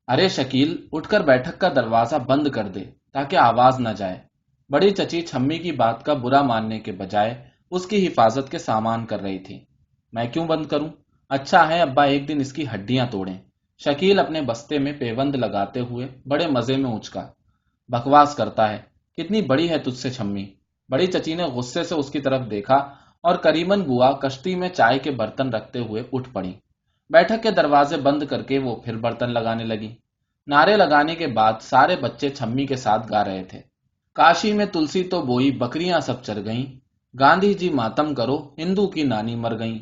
अरे शकील, उठकर बैठक का दरवाजा बंद कर दे ताकि आवाज न जाए। बड़ी चची छम्मी की बात का बुरा मानने के बजाय उसकी हिफाजत के सामान कर रही थी। मैं क्यों बंद करूं? अच्छा है अब्बा एक दिन इसकी हड्डियां तोड़ें। शकील अपने बस्ते में पेवंद लगाते हुए बड़े मजे में उचका। बकवास करता है। कितनी बड़ी है तुझसे छम्मी? बड़ी चची ने गुस्से से उसकी तरफ देखा और करीमन बुआ कश्ती में चाय के बर्तन रखते हुए उठ पड़ी। बैठक के दरवाजे बंद करके वो फिर बर्तन लगाने लगी। नारे लगाने के बाद सारे बच्चे छम्मी के साथ गा रहे थे। काशी में तुलसी तो बोई, बकरियां सब चर गईं, गांधी जी मातम करो, हिंदू की नानी मर गईं।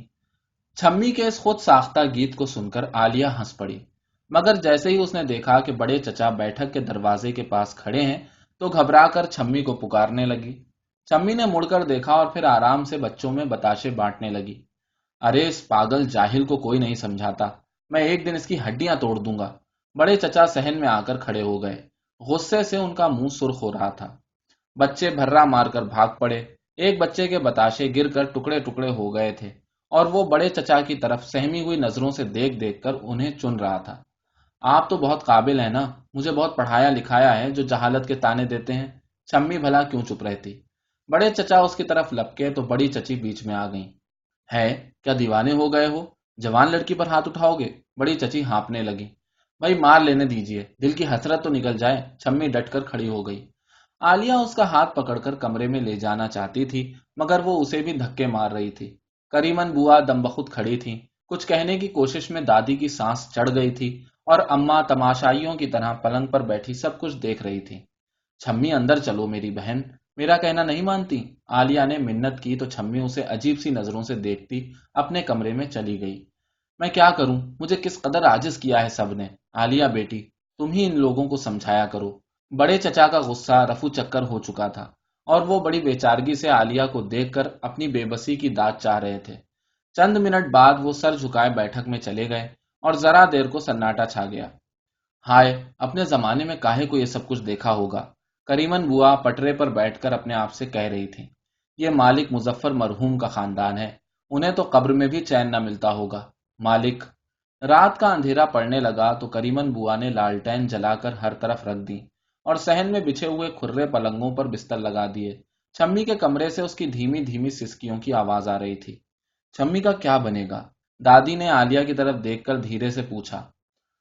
छम्मी के इस खुद साख्ता गीत को सुनकर आलिया हंस पड़ी, मगर जैसे ही उसने देखा कि बड़े चचा बैठक के दरवाजे के पास खड़े हैं तो घबराकर छम्मी को पुकारने लगी। छम्मी ने मुड़कर देखा और फिर आराम से बच्चों में बताशे बांटने लगी। अरे इस पागल जाहिल को कोई नहीं समझाता। मैं एक दिन इसकी हड्डियां तोड़ दूंगा। बड़े चचा सहन में आकर खड़े हो गए। गुस्से से उनका मुंह सुर्ख हो रहा था। बच्चे भर्रा मारकर भाग पड़े। एक बच्चे के बताशे गिरकर टुकड़े टुकड़े हो गए थे और वो बड़े चचा की तरफ सहमी हुई नजरों से देख देख कर उन्हें चुन रहा था। आप तो बहुत काबिल है ना, मुझे बहुत पढ़ाया लिखाया है जो जहालत के ताने देते हैं। छम्मी भला क्यों चुप रहती? बड़े चचा उसकी तरफ लपके तो बड़ी चची बीच में आ गई। है, क्या दीवाने हो गए हो? जवान लड़की पर हाथ उठाओगे? बड़ी चची हाँफने लगी। भाई मार लेने दीजिए, दिल की हसरत तो निकल जाए। छम्मी डटकर खड़ी हो गई। आलिया उसका हाथ पकड़कर कमरे में ले जाना चाहती थी, मगर वो उसे भी धक्के मार रही थी। करीमन बुआ दमबखुद खड़ी थी। कुछ कहने की कोशिश में दादी की सांस चढ़ गई थी और अम्मा तमाशाइयों की तरह पलंग पर बैठी सब कुछ देख रही थी। छम्मी अंदर चलो मेरी बहन, मेरा कहना नहीं मानती? आलिया ने मिन्नत की तो छम्मी उसे अजीब सी नजरों से देखती अपने कमरे में चली गई। मैं क्या करूं, मुझे किस कदर आजिज किया है सबने। आलिया बेटी, तुम ही इन लोगों को समझाया करो। बड़े चचा का गुस्सा रफू चक्कर हो चुका था और वो बड़ी बेचारगी से आलिया को देखकर अपनी बेबसी की दाद चाह रहे थे। चंद मिनट बाद वो सर झुकाए बैठक में चले गए और जरा देर को सन्नाटा छा गया। हाय, अपने जमाने में काहे को ये सब कुछ देखा होगा। करीमन बुआ पटरे पर बैठकर अपने आप से कह रही थी। ये मालिक मुजफ्फर मरहूम का खानदान है, उन्हें तो कब्र में भी चैन न मिलता होगा। मालिक। रात का अंधेरा पड़ने लगा तो करीमन बुआ ने लालटेन जलाकर हर तरफ रख दी और सहन में बिछे हुए खुर्रे पलंगों पर बिस्तर लगा दिए। छम्मी के कमरे से उसकी धीमी धीमी सिसकियों की आवाज आ रही थी। छम्मी का क्या बनेगा? दादी ने आलिया की तरफ देखकर धीरे से पूछा।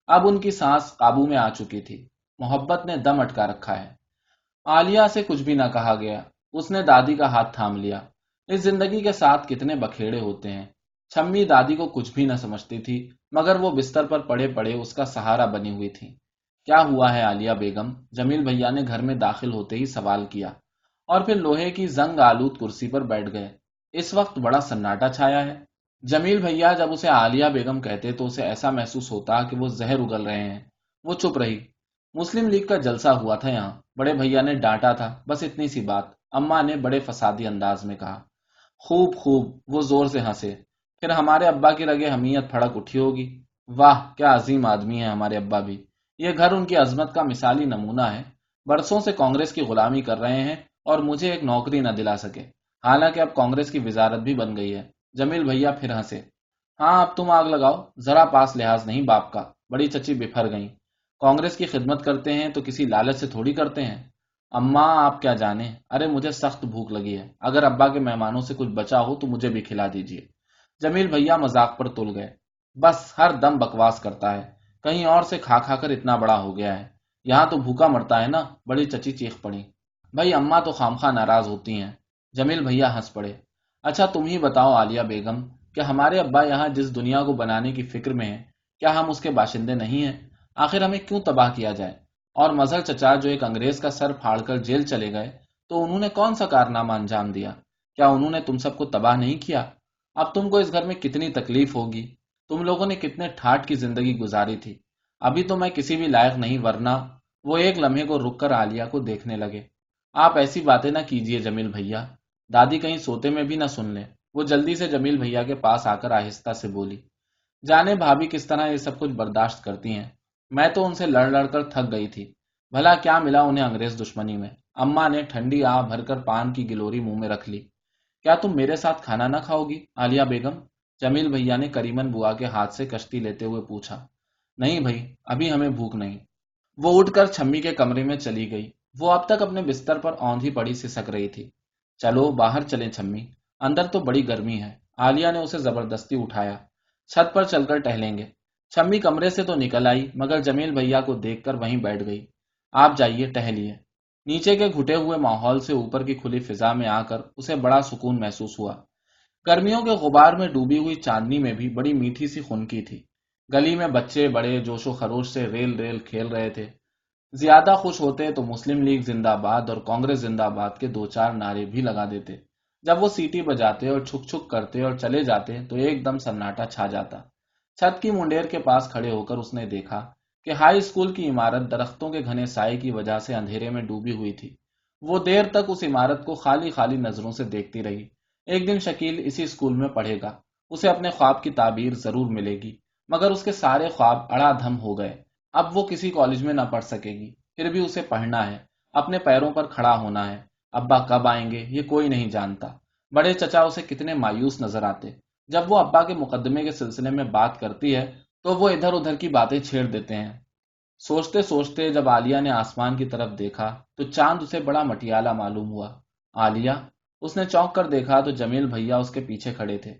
अब उनकी सांस काबू में आ चुकी थी। मोहब्बत ने दम अटका रखा है। आलिया से कुछ भी ना कहा गया। उसने दादी का हाथ थाम लिया। इस जिंदगी के साथ कितने बखेड़े होते हैं। छम्मी दादी को कुछ भी न समझती थी, मगर वो बिस्तर पर पड़े पड़े उसका सहारा बनी हुई थी। क्या हुआ है आलिया बेगम? जमील भैया ने घर में दाखिल होते ही सवाल किया और फिर लोहे की जंग आलूद कुर्सी पर बैठ गए। इस वक्त बड़ा सन्नाटा छाया है। जमील भैया जब उसे आलिया बेगम कहते तो उसे ऐसा महसूस होता कि वो जहर उगल रहे हैं। वो चुप रही। मुस्लिम लीग का जलसा हुआ था यहाँ, बड़े भैया ने डांटा था, बस इतनी सी बात। अम्मा ने बड़े फसादी अंदाज में कहा। खूब खूब, वो जोर से हंसे। फिर हमारे अब्बा की रगे हमीयत फड़क उठी होगी। वाह, क्या अजीम आदमी है हमारे अब्बा भी। ये घर उनकी अजमत का मिसाली नमूना है। बरसों से कांग्रेस की गुलामी कर रहे हैं और मुझे एक नौकरी न दिला सके। हालांकि अब कांग्रेस की वजारत भी बन गई है। जमील भैया फिर हंसे। हाँ, अब तुम आग लगाओ, जरा पास लिहाज नहीं बाप का। बड़ी चची बिफर गई। कांग्रेस की खिदमत करते हैं तो किसी लालच से थोड़ी करते हैं। अम्मा आप क्या जाने, अरे मुझे सख्त भूख लगी है, अगर अब्बा के मेहमानों से कुछ बचा हो तो मुझे भी खिला दीजिए। जमील भैया मजाक पर तुल गए। बस हर दम बकवास करता है, कहीं और से खा खा कर इतना बड़ा हो गया है, यहाँ तो भूखा मरता है ना। बड़ी चची चीख पड़ी। भाई अम्मा तो खामखा नाराज होती हैं। जमील भैया हंस पड़े। अच्छा तुम ही बताओ आलिया बेगम, कि हमारे अब्बा यहाँ जिस दुनिया को बनाने की फिक्र में है, क्या हम उसके बाशिंदे नहीं हैं? आखिर हमें क्यों तबाह किया जाए? और मजहर चचा जो एक अंग्रेज का सर फाड़कर जेल चले गए, तो उन्होंने कौन सा कारनामा अंजाम दिया? क्या उन्होंने तुम सबको तबाह नहीं किया? अब तुमको इस घर में कितनी तकलीफ होगी। तुम लोगों ने कितने ठाठ की जिंदगी गुजारी थी। अभी तो मैं किसी भी लायक नहीं, वरना। वो एक लम्हे को रुक कर आलिया को देखने लगे। आप ऐसी बातें ना कीजिए जमील भैया, दादी कहीं सोते में भी ना सुन ले। वो जल्दी से जमील भैया के पास आकर आहिस्ता से बोली। जाने भाभी किस तरह ये सब कुछ बर्दाश्त करती हैं। मैं तो उनसे लड़ लड़ कर थक गई थी। भला क्या मिला उन्हें अंग्रेज दुश्मनी में? अम्मा ने ठंडी आह भरकर पान की गिलोरी मुंह में रख ली। क्या तुम मेरे साथ खाना ना खाओगी आलिया बेगम? जमील भैया ने करीमन बुआ के हाथ से कश्ती लेते हुए पूछा। نہیں بھائی، ابھی ہمیں بھوک نہیں۔ وہ اٹھ کر چھمی کے کمرے میں چلی گئی۔ وہ اب تک اپنے بستر پر اوندھی پڑی سسک رہی تھی۔ چلو باہر چلیں چھمی، اندر تو بڑی گرمی ہے۔ عالیہ نے اسے زبردستی اٹھایا۔ چھت پر چل کر ٹہلیں گے۔ چھمی کمرے سے تو نکل آئی مگر جمیل بھیا کو دیکھ کر وہیں بیٹھ گئی۔ آپ جائیے ٹہلیے۔ نیچے کے گھٹے ہوئے ماحول سے اوپر کی کھلی فضا میں آ کر اسے بڑا سکون محسوس ہوا۔ گرمیوں کے غبار میں ڈوبی ہوئی چاندنی میں بھی بڑی میٹھی سی خنکی تھی۔ گلی میں بچے بڑے جوش و خروش سے ریل ریل کھیل رہے تھے۔ زیادہ خوش ہوتے تو مسلم لیگ زندہ باد اور کانگریس زندہ باد کے دو چار نعرے بھی لگا دیتے۔ جب وہ سیٹی بجاتے اور چھک چھک کرتے اور چلے جاتے تو ایک دم سناٹا چھا جاتا۔ چھت کی منڈیر کے پاس کھڑے ہو کر اس نے دیکھا کہ ہائی اسکول کی عمارت درختوں کے گھنے سائے کی وجہ سے اندھیرے میں ڈوبی ہوئی تھی۔ وہ دیر تک اس عمارت کو خالی خالی نظروں سے دیکھتی رہی۔ ایک دن شکیل اسی اسکول میں پڑھے گا، اسے اپنے خواب کی تعبیر ضرور ملے گی، مگر اس کے سارے خواب اڑا دھم ہو گئے۔ اب وہ کسی کالج میں نہ پڑھ سکے گی، پھر بھی اسے پڑھنا ہے، اپنے پیروں پر کھڑا ہونا ہے۔ ابا کب آئیں گے یہ کوئی نہیں جانتا۔ بڑے چچا اسے کتنے مایوس نظر آتے۔ جب وہ ابا کے مقدمے کے سلسلے میں بات کرتی ہے تو وہ ادھر ادھر کی باتیں چھیڑ دیتے ہیں۔ سوچتے سوچتے جب عالیہ نے آسمان کی طرف دیکھا تو چاند اسے بڑا مٹیالہ معلوم ہوا۔ عالیہ، اس نے چونک کر دیکھا تو جمیل بھیا اس کے پیچھے کھڑے تھے۔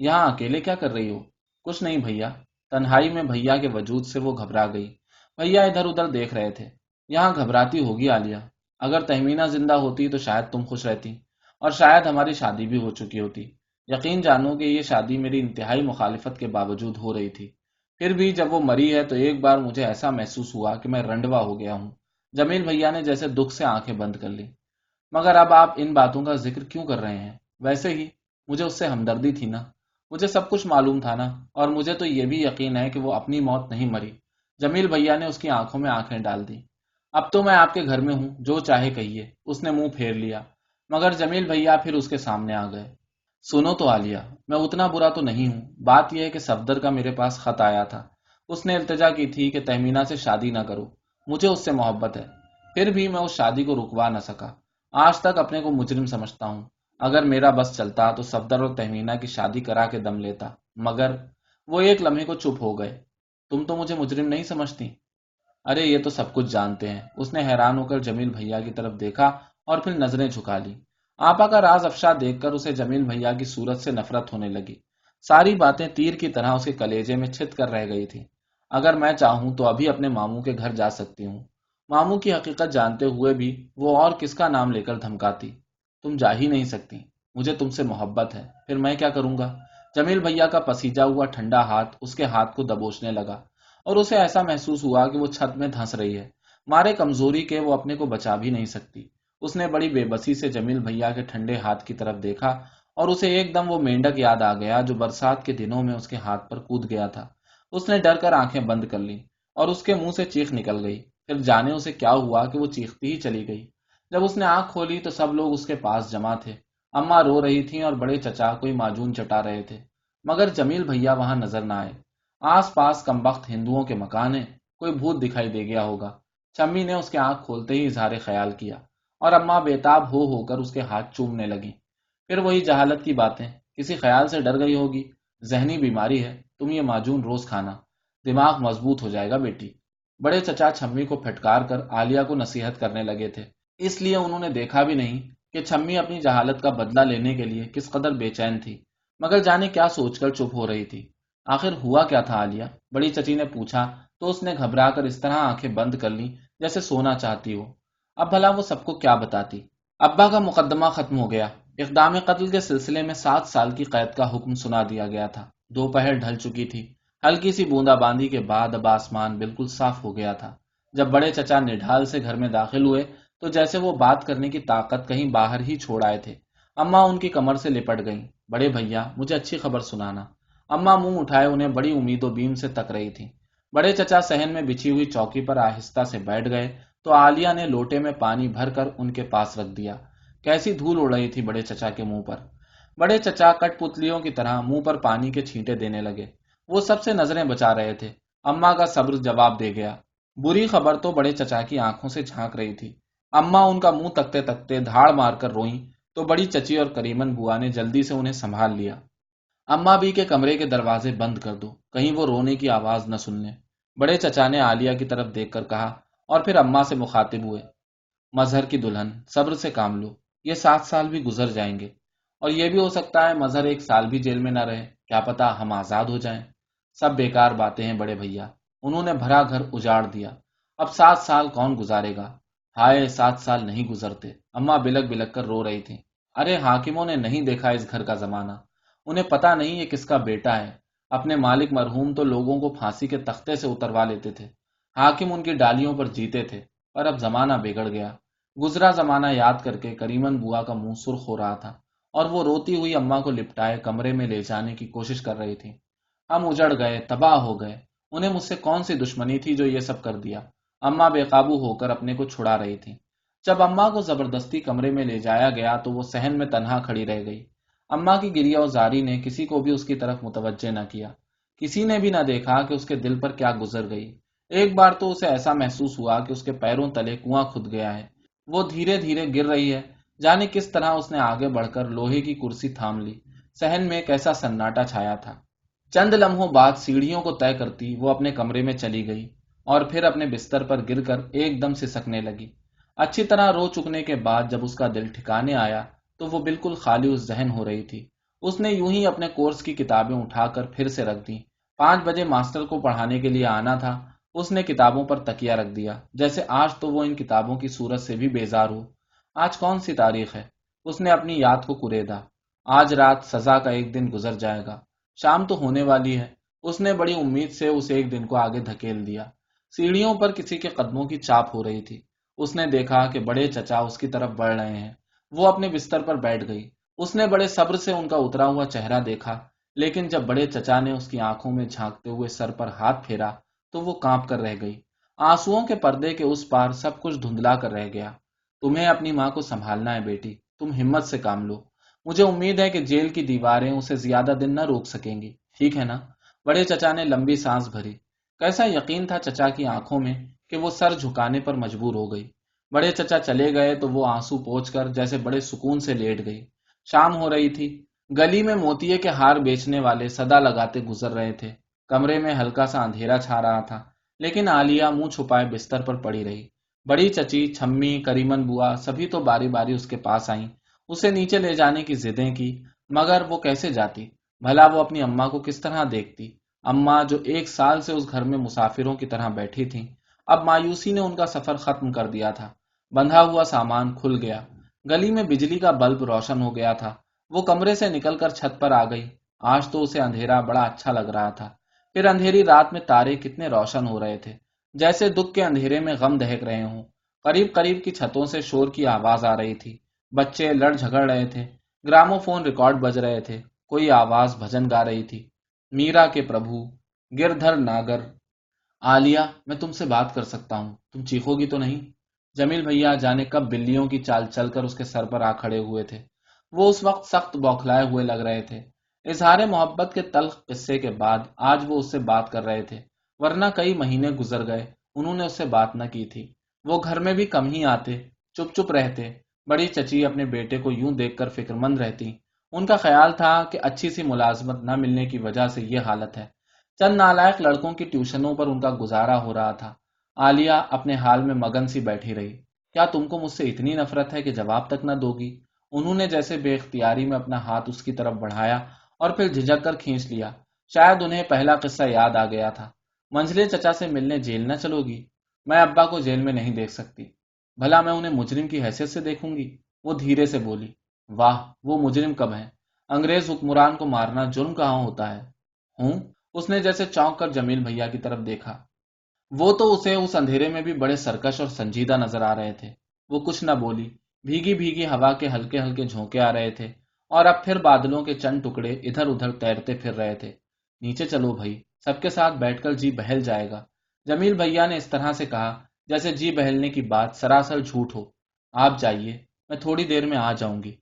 یہاں اکیلے کیا کر رہی ہو؟ کچھ نہیں بھیا۔ تنہائی میں بھیا کے وجود سے وہ گھبرا گئی۔ بھیا ادھر ادھر دیکھ رہے تھے۔ یہاں گھبراتی ہوگی عالیہ، اگر تہمینہ زندہ ہوتی تو شاید تم خوش رہتی، اور شاید ہماری شادی بھی ہو چکی ہوتی۔ یقین جانو کہ یہ شادی میری انتہائی مخالفت کے باوجود ہو رہی تھی۔ پھر بھی جب وہ مری ہے تو ایک بار مجھے ایسا محسوس ہوا کہ میں رنڈوا ہو گیا ہوں۔ جمیل بھیا نے جیسے دکھ سے آنکھیں بند کر لی۔ مگر اب آپ ان باتوں کا ذکر کیوں کر رہے ہیں؟ ویسے ہی مجھے اس سے ہمدردی تھی نا، مجھے سب کچھ معلوم تھا نا، اور مجھے تو یہ بھی یقین ہے کہ وہ اپنی موت نہیں مری۔ جمیل بھیا نے اس کی آنکھوں میں آنکھیں ڈال دی۔ اب تو میں آپ کے گھر میں ہوں، جو چاہے کہیے۔ اس نے منہ پھیر لیا، مگر جمیل بھیا پھر اس کے سامنے آ گئے۔ سنو تو عالیہ، میں اتنا برا تو نہیں ہوں۔ بات یہ ہے کہ صفدر کا میرے پاس خط آیا تھا۔ اس نے التجا کی تھی کہ تہمینہ سے شادی نہ کرو، مجھے اس سے محبت ہے۔ پھر بھی میں اس شادی کو رکوا نہ سکا۔ آج تک اپنے کو مجرم سمجھتا ہوں۔ اگر میرا بس چلتا تو صفدر اور تہمینہ کی شادی کرا کے دم لیتا، مگر وہ ایک لمحے کو چپ ہو گئے۔ تم تو مجھے مجرم نہیں سمجھتی؟ ارے یہ تو سب کچھ جانتے ہیں۔ اس نے حیران ہو کر جمیل بھیا کی طرف دیکھا اور پھر نظریں جھکا لی۔ آپا کا راز افشا دیکھ کر اسے جمیل بھیا کی صورت سے نفرت ہونے لگی۔ ساری باتیں تیر کی طرح اس کے کلیجے میں چھت کر رہ گئی تھی۔ اگر میں چاہوں تو ابھی اپنے ماموں کے گھر جا سکتی ہوں۔ ماموں کی حقیقت جانتے ہوئے بھی وہ اور کس کا نام لے کر دھمکاتی؟ تم جا ہی نہیں سکتی، مجھے تم سے محبت ہے، پھر میں کیا کروں گا؟ جمیل بھیا کا پسیجا ہوا ٹھنڈا ہاتھ اس کے ہاتھ کو دبوچنے لگا اور اسے ایسا محسوس ہوا کہ وہ چھت میں دھنس رہی ہے۔ مارے کمزوری کے وہ اپنے کو بچا بھی نہیں سکتی۔ اس نے بڑی بے بسی سے جمیل بھیا کے ٹھنڈے ہاتھ کی طرف دیکھا اور اسے ایک دم وہ مینڈک یاد آ گیا جو برسات کے دنوں میں اس کے ہاتھ پر کود گیا تھا۔ اس نے ڈر کر آنکھیں بند کر لیں اور اس کے منہ سے چیخ نکل گئی۔ پھر جانے اسے کیا ہوا کہ وہ چیختی ہی چلی گئی۔ جب اس نے آنکھ کھولی تو سب لوگ اس کے پاس جمع تھے۔ اماں رو رہی تھیں اور بڑے چچا کوئی معجون چٹا رہے تھے، مگر جمیل بھیا وہاں نظر نہ آئے۔ آس پاس کمبخت ہندوؤں کے مکان ہیں، کوئی بھوت دکھائی دے گیا ہوگا۔ چمی نے اس کے آنکھ کھولتے ہی اظہار خیال کیا اور اماں بےتاب ہو کر اس کے ہاتھ چومنے لگیں۔ پھر وہی جہالت کی باتیں، کسی خیال سے ڈر گئی ہوگی، ذہنی بیماری ہے، تم یہ معجون روز کھانا، دماغ مضبوط ہو جائے گا بیٹی۔ بڑے چچا چھمی کو پھٹکار کر عالیہ کو نصیحت کرنے لگے تھے، اس لیے انہوں نے دیکھا بھی نہیں کہ چھمی اپنی جہالت کا بدلہ لینے کے لیے کس قدر بے چین تھی، مگر جانے کیا سوچ کر چپ ہو رہی تھی۔ آخر ہوا کیا تھا عالیہ؟ بڑی چچی نے پوچھا تو اس نے گھبرا کر اس طرح آنکھیں بند کر لی جیسے سونا چاہتی ہو۔ اب بھلا وہ سب کو کیا بتاتی؟ ابا کا مقدمہ ختم ہو گیا۔ اقدام قتل کے سلسلے میں 7 سال کی قید کا حکم سنا دیا گیا تھا۔ دوپہر ڈھل چکی تھی۔ ہلکی سی بوندا باندی کے بعد اب آسمان بالکل صاف ہو گیا تھا۔ جب بڑے چچا نڈھال سے گھر میں داخل ہوئے تو جیسے وہ بات کرنے کی طاقت کہیں باہر ہی چھوڑ آئے تھے۔ اماں ان کی کمر سے لپٹ گئیں۔ بڑے بھیا، مجھے اچھی خبر سنانا۔ اماں منہ اٹھائے انہیں بڑی امید و بیم سے تک رہی تھی۔ بڑے چچا صحن میں بچھی ہوئی چوکی پر آہستہ سے بیٹھ گئے تو عالیہ نے لوٹے میں پانی بھر کر ان کے پاس رکھ دیا۔ کیسی دھول اڑ رہی تھی بڑے چچا کے منہ پر۔ بڑے چچا کٹ پتلیوں کی طرح منہ پر پانی کے چھینٹے دینے لگے۔ وہ سب سے نظریں بچا رہے تھے۔ اماں کا صبر جواب دے گیا۔ بری خبر تو بڑے چچا کی آنکھوں سے جھانک رہی تھی۔ اماں ان کا منہ تکتے تکتے دھاڑ مار کر روئیں تو بڑی چچی اور کریمن بوا نے جلدی سے انہیں سنبھال لیا۔ اماں بھی کے کمرے کے دروازے بند کر دو، کہیں وہ رونے کی آواز نہ سن لیں۔ بڑے چچا نے عالیہ کی طرف دیکھ کر کہا اور پھر اماں سے مخاطب ہوئے، مظہر کی دلہن، صبر سے کام لو، یہ 7 سال بھی گزر جائیں گے، اور یہ بھی ہو سکتا ہے مظہر 1 سال بھی جیل میں نہ رہے، کیا پتا ہم آزاد ہو جائیں۔ سب بیکار باتیں ہیں بڑے بھیا، انہوں نے بھرا گھر اجاڑ دیا، اب 7 سال کون گزارے گا؟ ہائے 7 سال نہیں گزرتے، اماں بلک بلک کر رو رہی تھیں۔ ارے حاکموں نے نہیں دیکھا اس گھر کا زمانہ، انہیں پتا نہیں یہ کس کا بیٹا ہے۔ اپنے مالک مرحوم تو لوگوں کو پھانسی کے تختے سے اتروا لیتے تھے، حاکم ان کی ڈالیوں پر جیتے تھے، پر اب زمانہ بگڑ گیا۔ گزرا زمانہ یاد کر کے کریمن بوا کا منہ سرخ ہو رہا تھا، اور وہ روتی ہوئی اماں کو لپٹائے کمرے میں لے جانے کی کوشش کر رہی تھی۔ ہم اجڑ گئے، تباہ ہو گئے، انہیں مجھ سے کون سی دشمنی تھی جو یہ سب کر دیا؟ اماں بے قابو ہو کر اپنے کو چھڑا رہی تھی۔ جب اماں کو زبردستی کمرے میں لے جایا گیا تو وہ صحن میں تنہا کھڑی رہ گئی۔ اماں کی گریہ و زاری نے کسی کو بھی اس کی طرف متوجہ نہ کیا، کسی نے بھی نہ دیکھا کہ اس کے دل پر کیا گزر گئی۔ ایک بار تو اسے ایسا محسوس ہوا کہ اس کے پیروں تلے کنواں کھد گیا ہے، وہ دھیرے دھیرے گر رہی ہے۔ جانے کس طرح اس نے آگے بڑھ کر لوہے کی کرسی تھام لی۔ صحن میں کیسا سناٹا چھایا تھا۔ چند لمحوں بعد سیڑھیوں کو طے کرتی وہ اپنے کمرے میں چلی گئی، اور پھر اپنے بستر پر گر کر ایک دم سسکنے لگی۔ اچھی طرح رو چکنے کے بعد جب اس کا دل ٹھکانے آیا تو وہ بالکل خالی اس ذہن ہو رہی تھی۔ اس نے یوں ہی اپنے کورس کی کتابیں اٹھا کر پھر سے رکھ دیں۔ 5 بجے ماسٹر کو پڑھانے کے لیے آنا تھا۔ اس نے کتابوں پر تکیہ رکھ دیا، جیسے آج تو وہ ان کتابوں کی صورت سے بھی بیزار ہو۔ آج کون سی تاریخ ہے؟ اس نے اپنی یاد کو کریدا۔ آج رات سزا کا ایک دن گزر جائے گا، شام تو ہونے والی ہے۔ اس نے بڑی امید سے اس ایک دن کو آگے دھکیل دیا۔ سیڑھیوں پر کسی کے قدموں کی چاپ ہو رہی تھی۔ اس نے دیکھا کہ بڑے چچا اس کی طرف بڑھ رہے ہیں۔ وہ اپنے بستر پر بیٹھ گئی۔ اس نے بڑے صبر سے ان کا اترا ہوا چہرہ دیکھا، لیکن جب بڑے چچا نے اس کی آنکھوں میں جھانکتے ہوئے سر پر ہاتھ پھیرا تو وہ کانپ کر رہ گئی۔ آنسوؤں کے پردے کے اس پار سب کچھ دھندلا کر رہ گیا۔ تمہیں اپنی ماں کو سنبھالنا ہے بیٹی، تم ہمت سے کام لو۔ مجھے امید ہے کہ جیل کی دیواریں اسے زیادہ دن نہ روک سکیں گی، ٹھیک ہے نا؟ بڑے چچا نے لمبی سانس بھری۔ کیسا یقین تھا چچا کی آنکھوں میں کہ وہ سر جھکانے پر مجبور ہو گئی۔ بڑے چچا چلے گئے تو وہ آنسو پوچھ کر جیسے بڑے سکون سے لیٹ گئی۔ شام ہو رہی تھی۔ گلی میں موتیے کے ہار بیچنے والے صدا لگاتے گزر رہے تھے۔ کمرے میں ہلکا سا اندھیرا چھا رہا تھا، لیکن عالیہ منہ چھپائے بستر پر پڑی رہی۔ بڑی چچی، چھمی، کریمن بوا سبھی تو باری باری اس کے پاس آئیں، اسے نیچے لے جانے کی ضدیں کی، مگر وہ کیسے جاتی؟ بھلا وہ اپنی اماں کو کس طرح دیکھتی؟ اماں جو 1 سال سے اس گھر میں مسافروں کی طرح بیٹھی تھیں، اب مایوسی نے ان کا سفر ختم کر دیا تھا۔ بندھا ہوا سامان کھل گیا، گلی میں بجلی کا بلب روشن ہو گیا تھا۔ وہ کمرے سے نکل کر چھت پر آ گئی۔ آج تو اسے اندھیرا بڑا اچھا لگ رہا تھا۔ پھر اندھیری رات میں تارے کتنے روشن ہو رہے تھے، جیسے دکھ کے اندھیرے میں غم دہک رہے ہوں۔ قریب قریب کی چھتوں سے شور کی آواز آ رہی تھی، بچے لڑ جھگڑ رہے تھے، گرامو فون ریکارڈ بج رہے تھے، کوئی آواز بھجن گا رہی تھی، میرا کے پربھو، گردھر ناگر۔ عالیہ، میں تم سے بات کر سکتا ہوں، تم چیخو گی تو نہیں؟ جمیل بھیا جانے کب بلیوں کی چال چل کر اس کے سر پر آ کھڑے ہوئے تھے۔ وہ اس وقت سخت بوکھلائے ہوئے لگ رہے تھے۔ اظہار محبت کے تلخ قصے کے بعد آج وہ اس سے بات کر رہے تھے، ورنہ کئی مہینے گزر گئے انہوں نے اس سے بات نہ کی تھی۔ وہ گھر میں بھی کم ہی آتے، چپ چپ رہتے۔ بڑی چچی اپنے بیٹے کو یوں دیکھ کر فکر مند رہتی۔ ان کا خیال تھا کہ اچھی سی ملازمت نہ ملنے کی وجہ سے یہ حالت ہے۔ چند نالائق لڑکوں کی ٹیوشنوں پر ان کا گزارا ہو رہا تھا۔ عالیہ اپنے حال میں مگن سی بیٹھی رہی۔ کیا تم کو مجھ سے اتنی نفرت ہے کہ جواب تک نہ دو گی؟ انہوں نے جیسے بے اختیاری میں اپنا ہاتھ اس کی طرف بڑھایا اور پھر جھجک کر کھینچ لیا۔ شاید انہیں پہلا قصہ یاد آ گیا تھا۔ منجلے چچا سے ملنے جیل نہ چلو گی؟ میں ابا کو جیل میں نہیں دیکھ سکتی۔ بھلا میں انہیں مجرم کی حیثیت سے دیکھوں گی؟ وہ دھیرے سے بولی۔ واہ، وہ مجرم کب ہیں؟ انگریز حکمران کو مارنا جرم کہاں ہوتا ہے؟ ہوں؟ اس نے جیسے چونک کر جمیل بھیا کی طرف دیکھا۔ وہ تو اسے اس اندھیرے میں بھی بڑے سرکش اور سنجیدہ نظر آ رہے تھے۔ وہ کچھ نہ بولی۔ بھیگی بھیگی ہوا کے ہلکے ہلکے جھونکے آ رہے تھے، اور اب پھر بادلوں کے چند ٹکڑے ادھر ادھر تیرتے پھر رہے تھے۔ نیچے چلو بھائی، سب کے ساتھ بیٹھ کر جی بہل جائے گا۔ جمیل بھیا نے اس طرح سے کہا جیسے جی بہلنے کی بات سراسر جھوٹ ہو۔ آپ جائیے، میں تھوڑی دیر میں آ جاؤں گی۔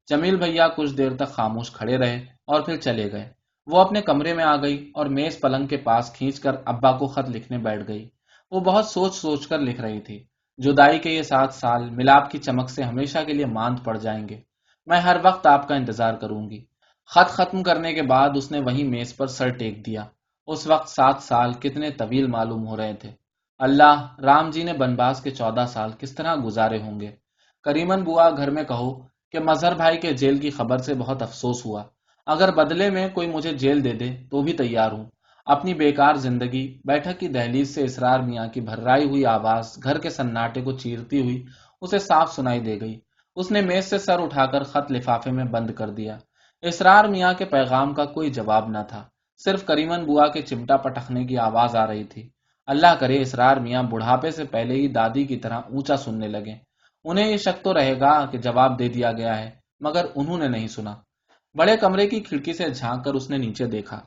جمیل بھیا کچھ دیر تک خاموش کھڑے رہے اور پھر چلے گئے۔ وہ اپنے کمرے میں آ گئی اور میز پلنگ کے پاس کھینچ کر ابا کو خط لکھنے بیٹھ گئی۔ وہ بہت سوچ سوچ کر لکھ رہی تھی۔ جدائی کے یہ 7 سال ملاپ کی چمک سے ہمیشہ کے لیے ماند پڑ جائیں گے۔ میں ہر وقت آپ کا انتظار کروں گی۔ خط ختم کرنے کے بعد اس نے وہیں میز پر سر ٹیک دیا۔ उस वक्त 7 साल कितने तवील मालूम हो रहे थे। अल्लाह, राम जी ने बनवास के 14 साल किस तरह गुजारे होंगे। करीमन बुआ, घर में कहो कि मजहर भाई के जेल की खबर से बहुत अफसोस हुआ। अगर बदले में कोई मुझे जेल दे दे तो भी तैयार हूं। अपनी बेकार जिंदगी। बैठक की दहलीज से इसरार मियाँ की भर्राई हुई आवाज घर के सन्नाटे को चीरती हुई उसे साफ सुनाई दे गई। उसने मेज से सर उठाकर खत लिफाफे में बंद कर दिया। इसरार मियाँ के पैगाम का कोई जवाब न था, सिर्फ करीमन बुआ के चिमटा पटकने की आवाज आ रही थी। अल्लाह करे इसरार मियाँ बुढ़ापे से पहले ही दादी की तरह ऊंचा सुनने लगे। उन्हें ये शक तो रहेगा कि जवाब दे दिया गया है, मगर उन्होंने नहीं सुना। बड़े कमरे की खिड़की से झांक कर उसने नीचे देखा।